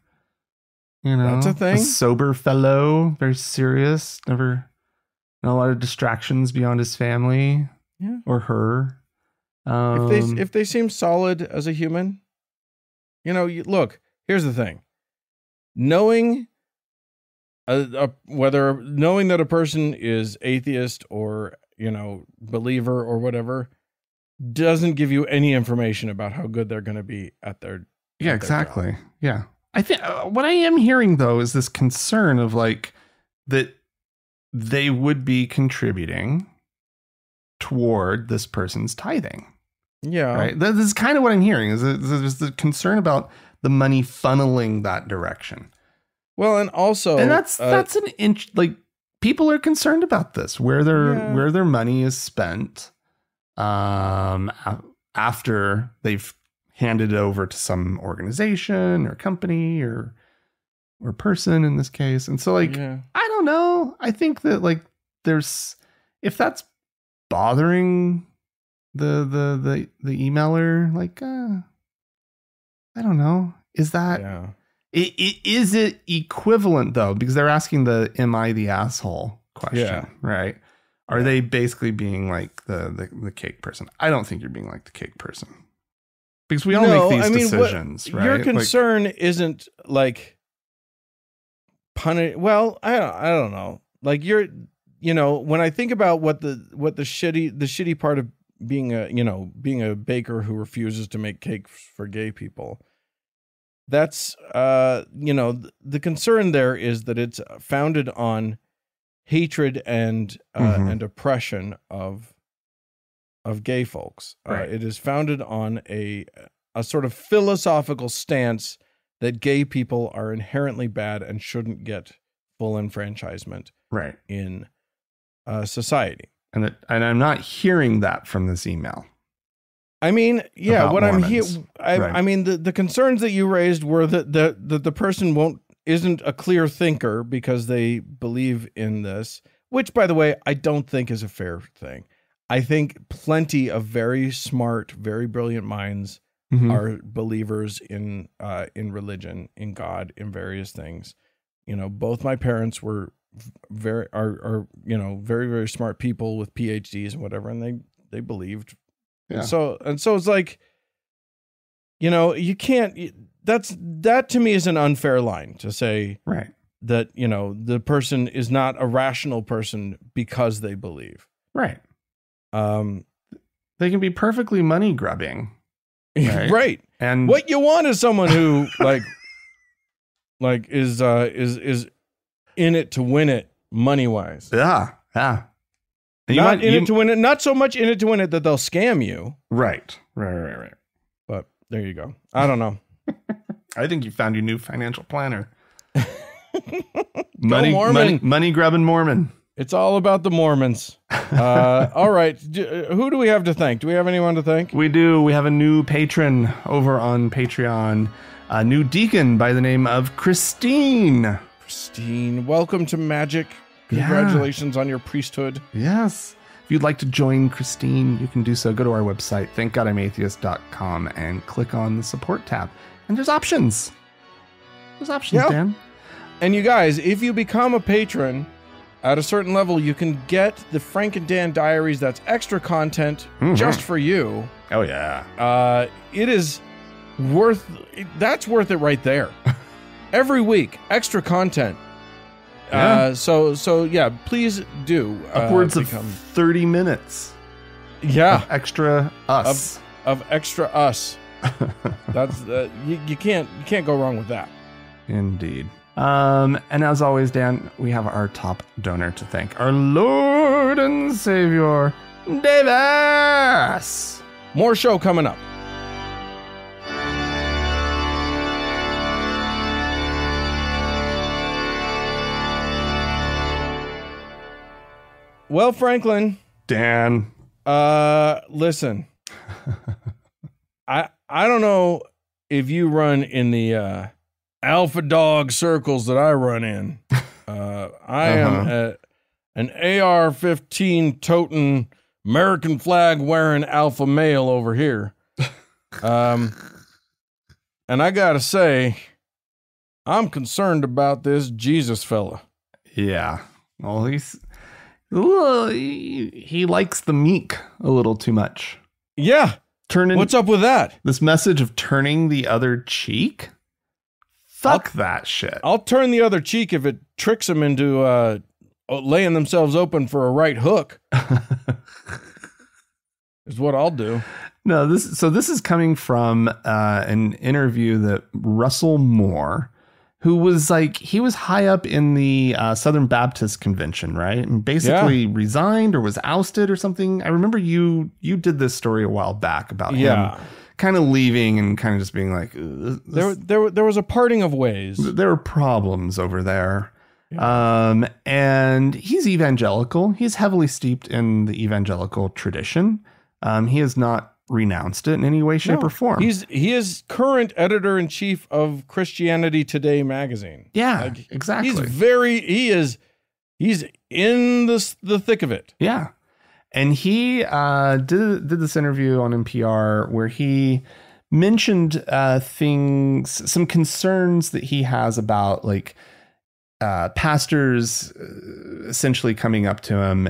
that's a thing. A sober fellow, very serious, not a lot of distractions beyond his family or her. If they seem solid as a human, look, here's the thing. Knowing knowing that a person is atheist or, believer or whatever doesn't give you any information about how good they're going to be at their exactly. Yeah. I think what I am hearing though is this concern of like that they would be contributing toward this person's tithing. Yeah. Right. This is kind of what I'm hearing is there's the concern about the money funneling that direction. Well, and also, and that's an inch. Like people are concerned about this, where their money is spent, after they've handed it over to some organization or company or person in this case. And so like, I don't know. I think that like if that's bothering the emailer, like, I don't know. Is that, is it equivalent though? Because they're asking the, am I the asshole question, right? Are they basically being like the cake person? I don't think you're being like the cake person. Because we all make these decisions, right? Your concern isn't like punish. Well, I don't know. Like when I think about what the shitty part of being a baker who refuses to make cakes for gay people, that's the concern there is that it's founded on hatred and oppression of gay folks. Right. It is founded on a sort of philosophical stance that gay people are inherently bad and shouldn't get full enfranchisement in society. And I'm not hearing that from this email. I mean, yeah, what Mormons. I mean, the concerns that you raised were that the person isn't a clear thinker because they believe in this, which, by the way, I don't think is a fair thing. I think plenty of very smart, very brilliant minds are believers in religion, in God, in various things. Both my parents were very very smart people with PhDs and whatever, and they believed. Yeah. And so it's like, you can't. That to me is an unfair line to say that the person is not a rational person because they believe. Right. They can be perfectly money grubbing. Right. Right. And what you want is someone who is in it to win it money wise. Yeah. Yeah. Not in it to win it. Not so much in it to win it that they'll scam you. Right. But there you go. I don't know. I think you found your new financial planner. money grubbing Mormon. It's all about the Mormons. All right. Who do we have to thank? Do we have anyone to thank? We do. We have a new patron over on Patreon, a new deacon by the name of Christine. Christine, welcome to Magic. Congratulations on your priesthood. Yes. If you'd like to join Christine, you can do so. Go to our website, thankgodimatheist.com, and click on the support tab. And there's options. Dan. And you guys, if you become a patron at a certain level, you can get the Frank and Dan Diaries. That's extra content just for you. Oh, yeah. It is that's worth it right there. Every week, extra content. Yeah. So yeah, please do. Upwards of 30 minutes. Yeah. Of extra us. Of extra us. That's you can't go wrong with that. Indeed. And as always, Dan, we have our top donor to thank, our Lord and Savior, Davis. More show coming up. Well, Franklin. Dan. Listen. I don't know if you run in the alpha dog circles that I run in. I am an AR-15 toting, American flag wearing alpha male over here. And I gotta say, I'm concerned about this Jesus fella. Yeah. Well, he likes the meek a little too much. Yeah. What's up with that? This message of turning the other cheek? Fuck that shit. I'll turn the other cheek if it tricks them into laying themselves open for a right hook. Is what I'll do. No, this is coming from an interview that Russell Moore, who was he was high up in the Southern Baptist Convention, right? And basically resigned or was ousted or something. I remember you did this story a while back about him kind of leaving and kind of just being like, there was a parting of ways. There were problems over there. Yeah. And he's evangelical. He's heavily steeped in the evangelical tradition. He is not renounced it in any way, shape, or form. He is current editor-in-chief of Christianity Today magazine. Yeah, exactly. He's in the thick of it. Yeah. And he did this interview on NPR where he mentioned some concerns that he has about like pastors essentially coming up to him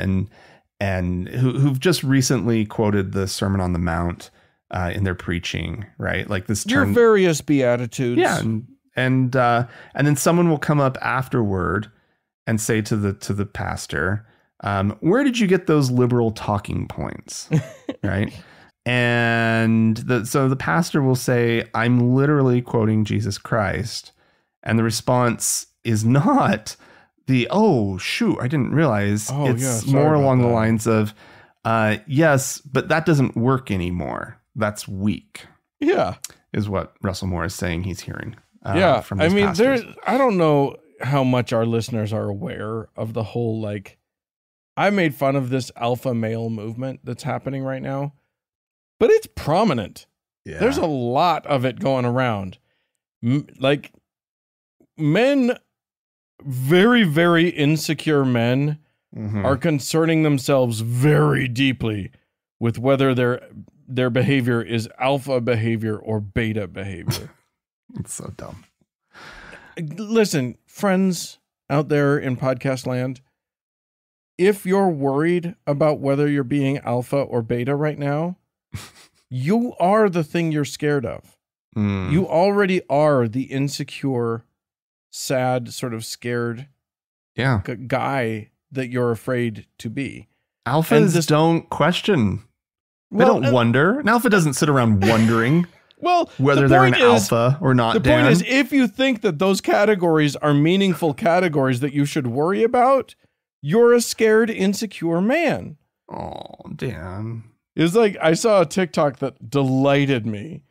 and who've just recently quoted the Sermon on the Mount in their preaching, right? Like this Your various beatitudes. Yeah. And then someone will come up afterward and say to the pastor, where did you get those liberal talking points? Right. And so the pastor will say, I'm literally quoting Jesus Christ. And the response is not oh, shoot, I didn't realize. It's more along the lines of, yes, but that doesn't work anymore. That's weak. Yeah. Is what Russell Moore is saying he's hearing. From his pastors. I don't know how much our listeners are aware of the whole, like, I made fun of this alpha male movement that's happening right now, but it's prominent. Yeah. There's a lot of it going around. Like, men, very, very insecure men are concerning themselves very deeply with whether their behavior is alpha behavior or beta behavior. It's so dumb. Listen, friends out there in podcast land, if you're worried about whether you're being alpha or beta right now, you are the thing you're scared of. You already are the insecure, sad, sort of scared guy that you're afraid to be. Alphas don't question. They don't wonder. An alpha doesn't sit around wondering. Well, whether they're an alpha or not. The point is, if you think that those categories are meaningful categories that you should worry about, you're a scared, insecure man. Oh, Dan. It's like, I saw a TikTok that delighted me,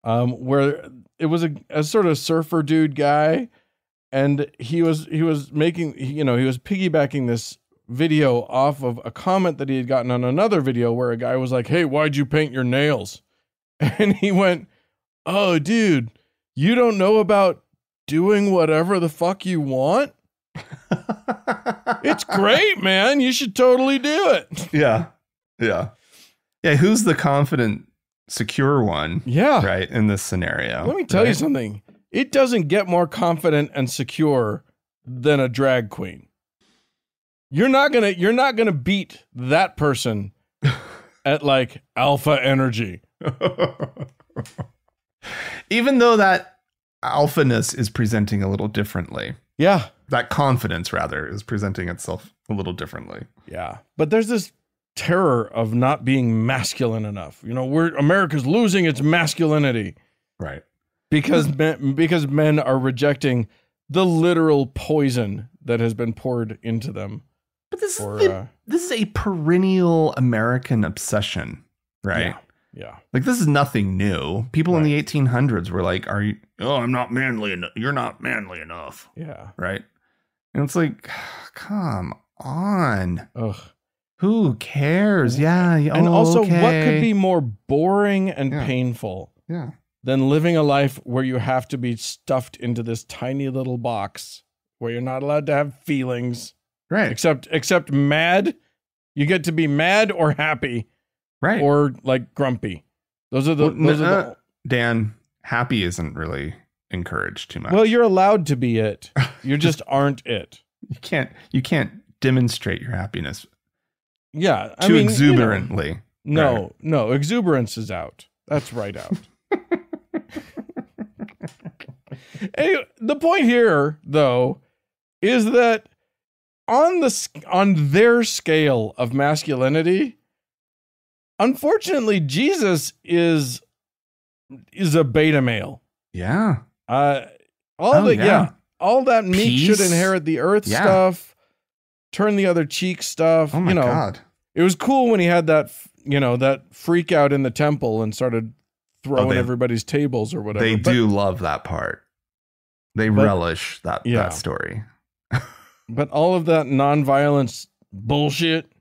where it was a sort of surfer dude guy, and he was making, he was piggybacking this video off of a comment that he had gotten on another video where a guy was like, "Hey, why'd you paint your nails?" And he went, "Oh, dude, you don't know about doing whatever the fuck you want? It's great, man. You should totally do it." Yeah. Yeah. Yeah. Who's the confident, secure one? Yeah. Right. In this scenario. Let me tell you something. It doesn't get more confident and secure than a drag queen. You're not gonna beat that person at like alpha energy. Even though that alphaness is presenting a little differently. Yeah. That confidence, rather, is presenting itself a little differently. Yeah. But there's this terror of not being masculine enough. America's losing its masculinity. Right. Because men are rejecting the literal poison that has been poured into them. But this is a perennial American obsession, right? Yeah. Like, this is nothing new. People in the 1800s were like, I'm not manly enough. You're not manly enough. Yeah. Right. And it's like, come on. Ugh. Who cares? Yeah. And also, what could be more boring and painful than living a life where you have to be stuffed into this tiny little box where you're not allowed to have feelings? Right. Except mad. You get to be mad or happy. Right. Or like grumpy. Those are the Dan, happy isn't really encouraged too much. Well, you're allowed to be it. You just aren't it. You can't demonstrate your happiness. Yeah. Too exuberantly. No, exuberance is out. That's right out. Anyway, the point here, though, is that on their scale of masculinity, unfortunately, Jesus is a beta male. Yeah. All that meek should inherit the earth stuff, turn the other cheek stuff. Oh my God. It was cool when he had that, that freak out in the temple and started throwing everybody's tables or whatever. They do love that part. They relish that story. But all of that nonviolence bullshit.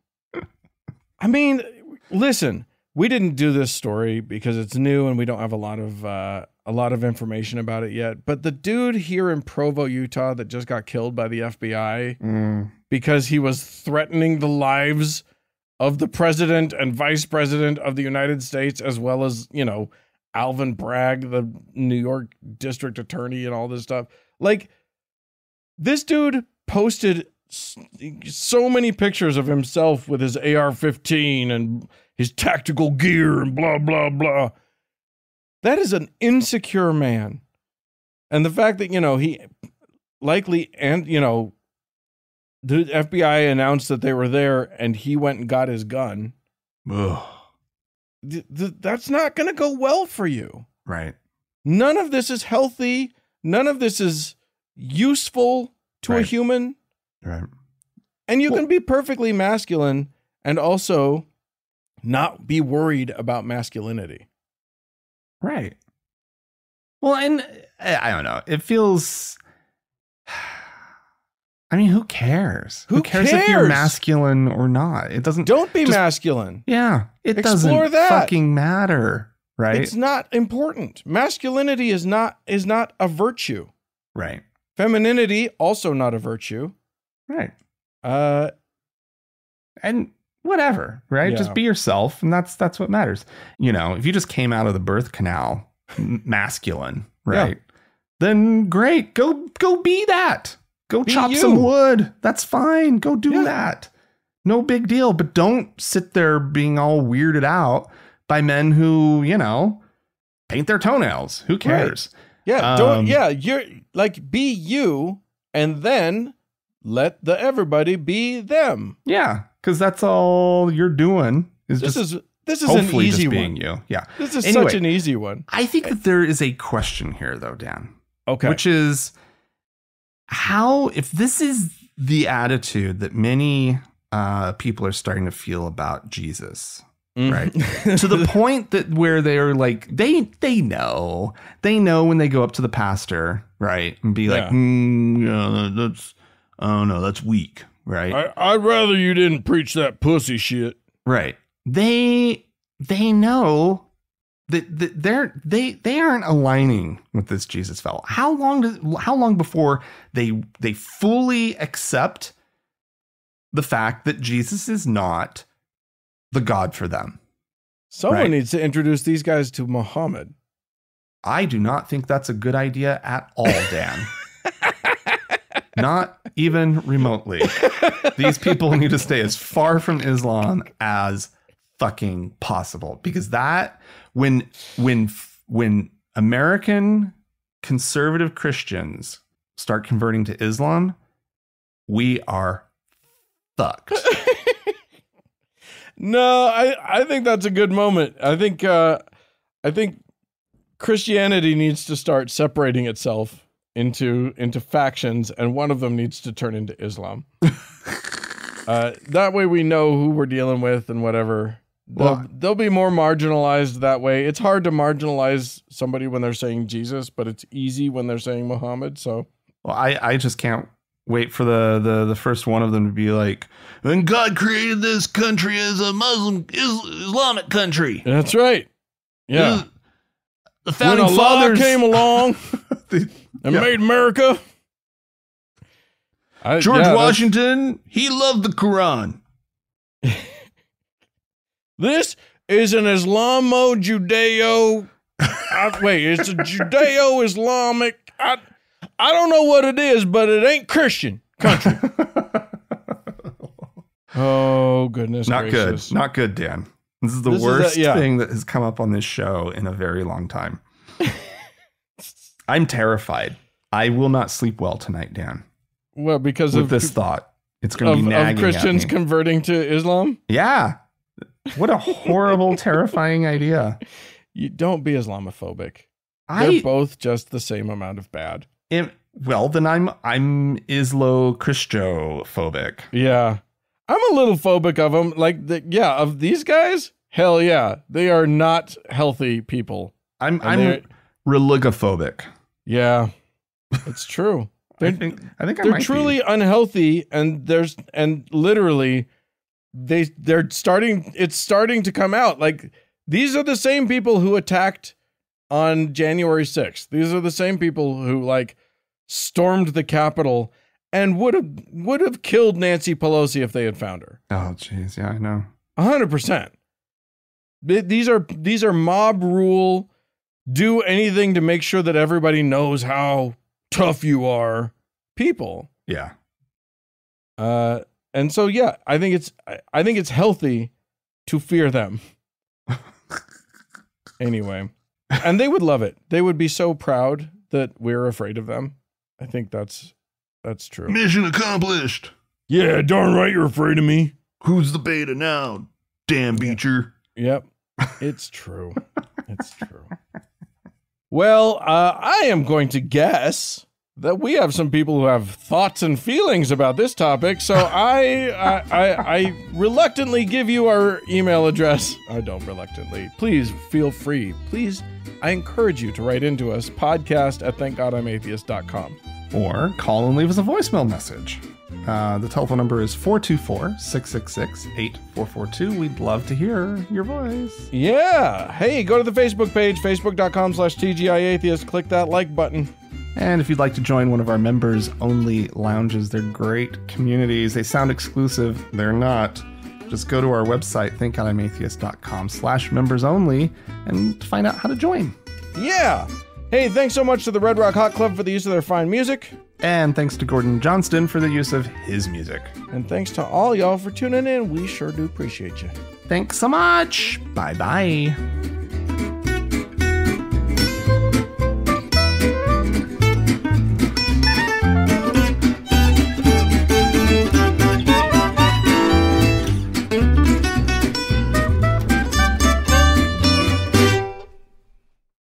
I mean, listen, we didn't do this story because it's new and we don't have a lot of information about it yet. But the dude here in Provo, Utah, that just got killed by the FBI because he was threatening the lives of the president and vice president of the United States, as well as, you know, Alvin Bragg, the New York district attorney, and all this stuff. Like, this dude posted so many pictures of himself with his AR-15 and his tactical gear and blah, blah, blah. That is an insecure man. And the fact that, you know, he likely, and, you know, the FBI announced that they were there and he went and got his gun. Ugh. That's not going to go well for you. Right. None of this is healthy. None of this is useful to a human. Right. And you can be perfectly masculine and also not be worried about masculinity. Right. Well, and I don't know. It feels... I mean, who cares? Who cares if you're masculine or not? It doesn't... Don't be masculine. Yeah. It Explore doesn't that. fucking matter, right? It's not important. Masculinity is not a virtue. Right. Femininity, also not a virtue. Right. And whatever, right? Yeah. Just be yourself, and that's what matters. You know, if you just came out of the birth canal masculine, right? Yeah. Then great. Go be that. Go chop some wood. That's fine. Go do that. No big deal. But don't sit there being all weirded out by men who, you know, paint their toenails. Who cares? Right. Yeah. You're like, be you, and then let everybody be them. Yeah. Because that's all you're doing. This is an easy one. You. Yeah. This is such an easy one. I think that there is a question here, though, Dan. Okay. Which is, if this is the attitude that many people are starting to feel about Jesus, right? To the point that where they're like, they know when they go up to the pastor, right? And be like, that's weak, right? I'd rather you didn't preach that pussy shit. Right. They know that they aren't aligning with this Jesus fellow. How long before they fully accept the fact that Jesus is not the God for them? Someone needs to introduce these guys to Muhammad. I do not think that's a good idea at all, Dan. Not even remotely. These people need to stay as far from Islam as fucking possible, because that when American conservative Christians start converting to Islam, we are fucked. No, I think that's a good moment. I think Christianity needs to start separating itself into factions, and one of them needs to turn into Islam. That way we know who we're dealing with and whatever. They'll be more marginalized that way. It's hard to marginalize somebody when they're saying Jesus, but it's easy when they're saying Muhammad. So, well, I just can't wait for the first one of them to be like, and God created this country as a Muslim Islamic country. That's right. Yeah. The founding when Allah fathers came along and made America. George Washington, he loved the Quran. This is an Islamo-Judeo. It's a Judeo-Islamic. I don't know what it is, but it ain't Christian country. Oh, goodness gracious. Not good, Dan. This is the worst thing that has come up on this show in a very long time. I'm terrified. I will not sleep well tonight, Dan. Well, because of this thought. It's going to be nagging of Christians at me. converting to Islam? Yeah. What a horrible, terrifying idea. You don't be Islamophobic. They're both just the same amount of bad. Well, then I'm Islo-Christo-phobic. Yeah. I'm a little phobic of them. Of these guys, hell yeah. They are not healthy people. I'm religophobic. Yeah. It's true. I think they're truly unhealthy, and literally it's starting to come out. Like, These are the same people who attacked on January 6th. These are the same people who like stormed the Capitol and would have killed Nancy Pelosi if they had found her. Oh, jeez. Yeah, I know. 100%. These are mob rule. Do anything to make sure that everybody knows how tough you are. People. Yeah. And so yeah, I think it's healthy to fear them. Anyway, and they would love it. They would be so proud that we're afraid of them. I think that's true. Mission accomplished. Yeah, darn right you're afraid of me. Who's the beta now? Damn Beecher. Yep. It's true. It's true. Well, I am going to guess that we have some people who have thoughts and feelings about this topic, so I reluctantly give you our email address. I don't reluctantly. Please feel free. Please, I encourage you to write into us, podcast@thankgodimatheist.com. Or call and leave us a voicemail message. The telephone number is 424-666-8442. We'd love to hear your voice. Yeah. Hey, go to the Facebook page, facebook.com/TGIAtheist. Click that like button. And if you'd like to join one of our members-only lounges, they're great communities. They sound exclusive. They're not. Just go to our website, thankgodimatheist.com/members-only, and find out how to join. Yeah. Hey, thanks so much to the Red Rock Hot Club for the use of their fine music. And thanks to Gordon Johnston for the use of his music. And thanks to all y'all for tuning in. We sure do appreciate you. Thanks so much. Bye-bye.